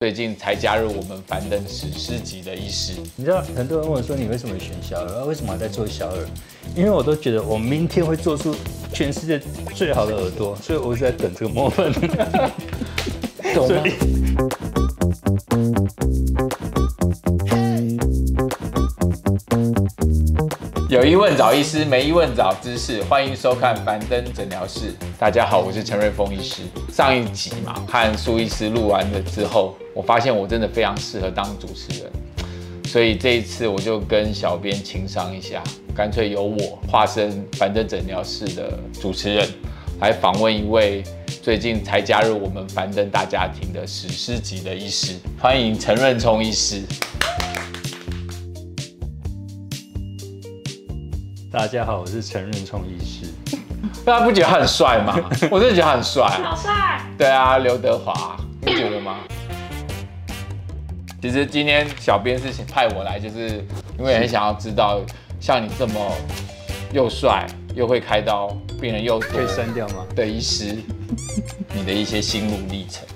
最近才加入我们樊登史诗级的医师。你知道很多人问我说你为什么选小儿，为什么还在做小儿？因为我都觉得我明天会做出全世界最好的耳朵，所以我一直在等这个 moment。懂吗？有一问找医师，没一问找知识，欢迎收看樊登诊疗室。大家好，我是陈瑞峰医师。上一集嘛，和苏医师录完了之后，我发现我真的非常适合当主持人，所以这一次我就跟小编情商一下，干脆由我化身樊登诊疗室的主持人，来访问一位最近才加入我们樊登大家庭的史诗级的医师，欢迎陈润聪医师。大家好，我是陈润聪医师。大家不觉得他很帅吗？我真的觉得他很帅。好帅！对啊，刘德华，你觉得吗？其实今天小编是派我来，就是因为很想要知道，像你这么又帅又会开刀，病人又多可以删掉吗？的医师，你的一些心路历程。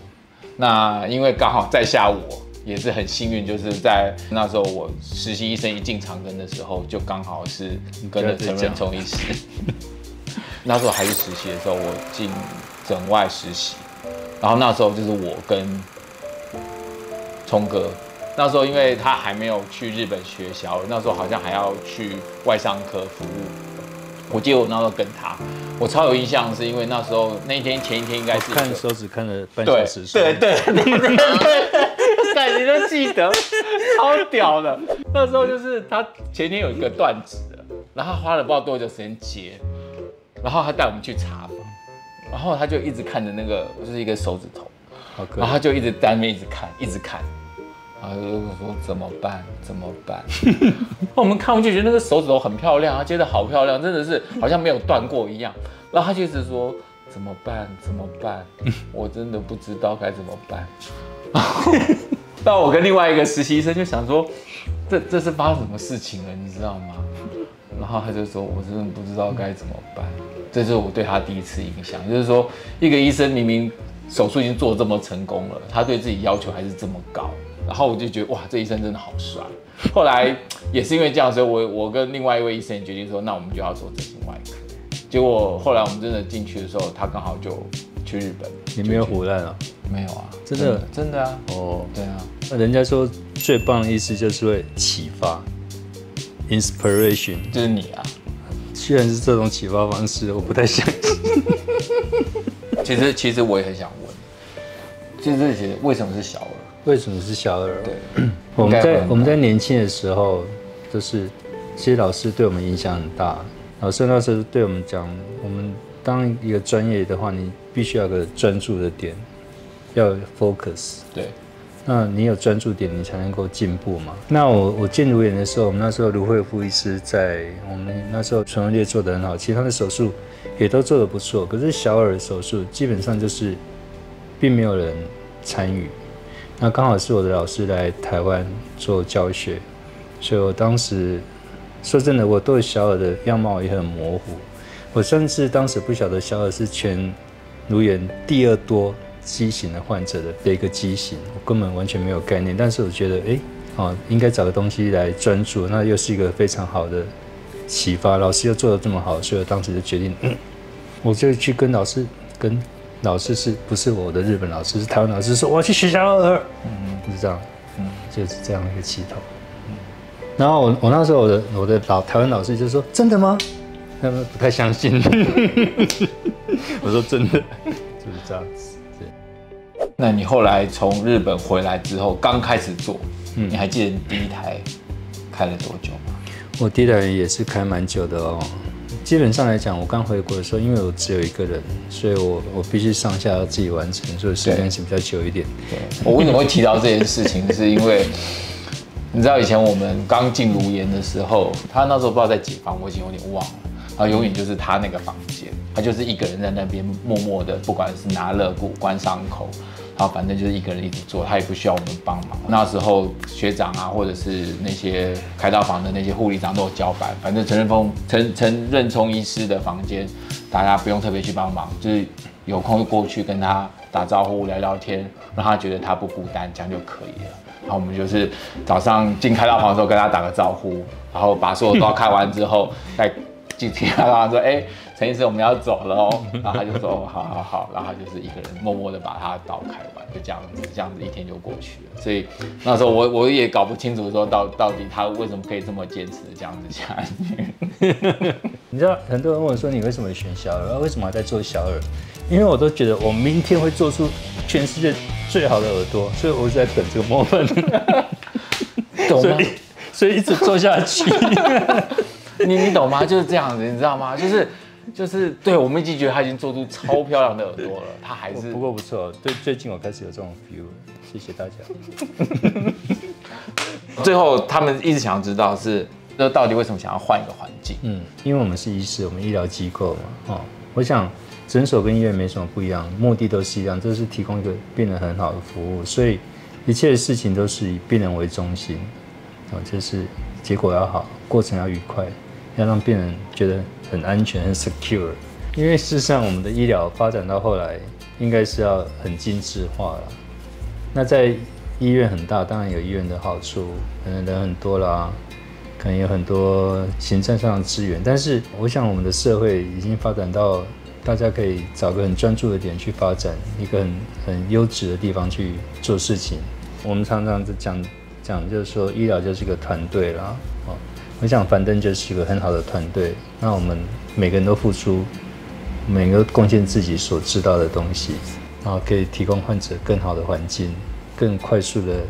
那因为刚好在下我也是很幸运，就是在那时候我实习医生一进长庚的时候，就刚好是跟着陈润聪医师。那时候还是实习的时候，我进诊外实习，然后那时候就是我跟聪哥，那时候因为他还没有去日本学小儿，那时候好像还要去外伤科服务。我记得我那时候跟他，我超有印象，是因为那时候那一天前一天应该是看手指看了半小时。对，你都记得，超屌的。那时候就是他前天有一个断指的，然后他花了不知道多久时间接，然后他带我们去查房，然后他就一直看着那个就是一个手指头，然后他就一直在那边一直看。然后就说怎么办？我们看我就觉得那个手指头很漂亮，他接的好漂亮，真的是好像没有断过一样。然后他就一直说怎么办？我真的不知道该怎么办。那我跟另外一个实习医生就想说，这是发生什么事情了，你知道吗？然后他就说，我真的不知道该怎么办。这就是我对他第一次印象，就是说一个医生明明手术已经做得这么成功了，他对自己要求还是这么高。然后我就觉得哇，这医生真的好帅。后来也是因为这样，所以我跟另外一位医生也决定说，那我们就要做整形外科。结果后来我们真的进去的时候，他刚好就去日本。你没有唬烂啊？没有啊，真的啊。哦，对啊。那人家说最棒的医师就是会启发 ，inspiration， 就是你啊。虽然是这种启发方式，我不太相信。其实我也很想问，就是为什么是小儿？为什么是小儿？对，我们在年轻的时候，就是其实老师对我们影响很大。老师那时候对我们讲，我们当一个专业的话，你必须要有个专注的点，要有 focus。对，那你有专注点，你才能够进步嘛。那我进卢研的时候，我们那时候卢慧夫医师在我们那时候唇腭裂做得很好，其实他的手术也都做得不错。可是小耳手术基本上就是并没有人参与。那刚好是我的老师来台湾做教学，所以我当时说真的，我对小耳的样貌也很模糊。我甚至当时不晓得小耳是全卢研第2多畸形的患者的一个畸形，我根本完全没有概念。但是我觉得，应该找个东西来专注，那又是一个非常好的启发。老师又做得这么好，所以我当时就决定，我就去跟老师是不是我的日本老师，是台湾老师，说我要去学小儿，就是这样，就是这样一个起头。然后我那时候我的台湾老师就说：“真的吗？”他们不太相信。我说：“真的，就是这样子。”那你后来从日本回来之后，刚开始做，你还记得你第一台开了多久吗？我第一台也是开蛮久的哦。基本上来讲，我刚回国的时候，因为我只有一个人，所以我必须上下要自己完成，所以时间是比较久一点。对，我为什么会提到这件事情，是因为你知道以前我们刚进卢研的时候，他那时候不知道在几房，我已经有点忘了。然后永远就是他那个房间，他就是一个人在那边默默的，不管是拿肋骨、关伤口，然后反正就是一个人一直做，他也不需要我们帮忙。那时候学长啊，或者是那些开刀房的那些护理长都有交班，反正陈润聪医师的房间，大家不用特别去帮忙，就是有空过去跟他打招呼、聊聊天，让他觉得他不孤单，这样就可以了。然后我们就是早上进开刀房的时候跟他打个招呼，然后把所有都要开完之后，再进开刀房说：“哎，陈医师，我们要走了哦。”然后他就说：“好好好。”然后他就是一个人默默的把他的刀开完，就这样子一天就过去了。所以那时候我也搞不清楚说到底他为什么可以这么坚持这样子下去。你知道很多人问我说你为什么选小耳，为什么还在做小耳？因为我都觉得我明天会做出全世界最好的耳朵，所以我一直在等这个 moment， 懂吗？所以一直做下去。你懂吗？就是这样子，你知道吗？就是对我们已经觉得他已经做出超漂亮的耳朵了，他还是不过不错，最近我开始有这种 feel 了，谢谢大家。最后他们一直想要知道是，这到底为什么想要换一个环境？因为我们是医师，我们医疗机构嘛，我想诊所跟医院没什么不一样，目的都是一样，就是提供一个病人很好的服务，所以一切的事情都是以病人为中心，就是结果要好，过程要愉快，要让病人觉得很安全、很 secure。因为事实上，我们的医疗发展到后来，应该是要很精致化了。那在医院很大，当然有医院的好处，可能人很多啦，可能有很多行政上的资源，但是我想我们的社会已经发展到大家可以找个很专注的点去发展一个很优质的地方去做事情。我们常常讲就是说医疗就是一个团队啦，我想樊登就是一个很好的团队，那我们每个人都付出，每个都贡献自己所知道的东西，然后可以提供患者更好的环境，更快速的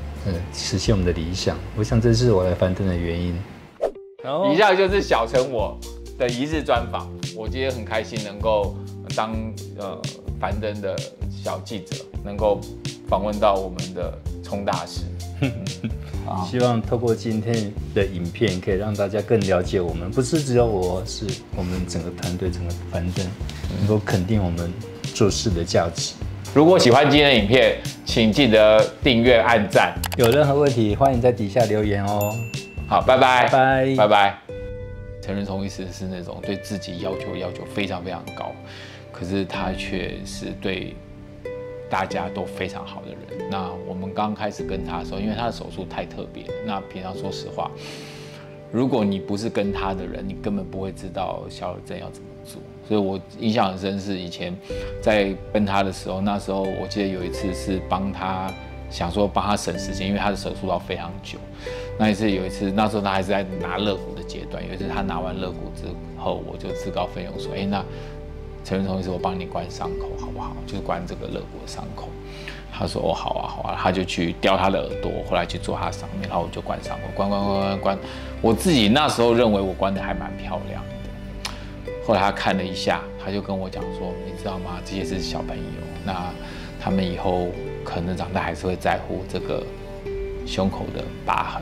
实现我们的理想。我想这是我来樊登的原因。以下就是小陈我的一日专访，我今天很开心能够当樊登的小记者，能够访问到我们的冲大师。希望透过今天的影片，可以让大家更了解我们，不是只有我，是我们整个团队、整个樊登，能够肯定我们做事的价值。如果喜欢今天的影片，请记得订阅、按赞。有任何问题，欢迎在底下留言哦。好，拜拜，拜拜，拜拜。陈仁聪医师是那种对自己要求非常非常高，可是他却是对大家都非常好的人。那我们刚开始跟他的时候，因为他的手术太特别了，那平常说实话，如果你不是跟他的人，你根本不会知道小耳症要怎么做。所以我印象很深，是以前在跟他的时候，那时候我记得有一次是想说帮他省时间，因为他的手术要非常久。那一次有一次，那时候他还是在拿肋骨的阶段。有一次他拿完肋骨之后，我就自告奋勇说：“那陈仁聪医师，我帮你关伤口好不好？就是关这个肋骨的伤口。”他说：“哦，好啊，好啊。”他就去叼他的耳朵，后来去坐他上面，然后我就关伤口，关。我自己那时候认为我关的还蛮漂亮的。后来他看了一下，他就跟我讲说：“你知道吗？这些是小朋友，那他们以后可能长大还是会在乎这个胸口的疤痕。”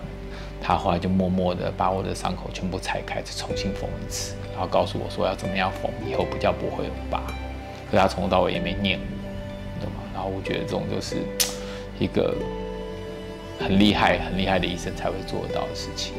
他后来就默默的把我的伤口全部拆开，再重新缝一次，然后告诉我说要怎么样缝，以后比较不会有疤。可是他从头到尾也没念我，你懂吗？然后我觉得这种就是一个很厉害的医生才会做得到的事情。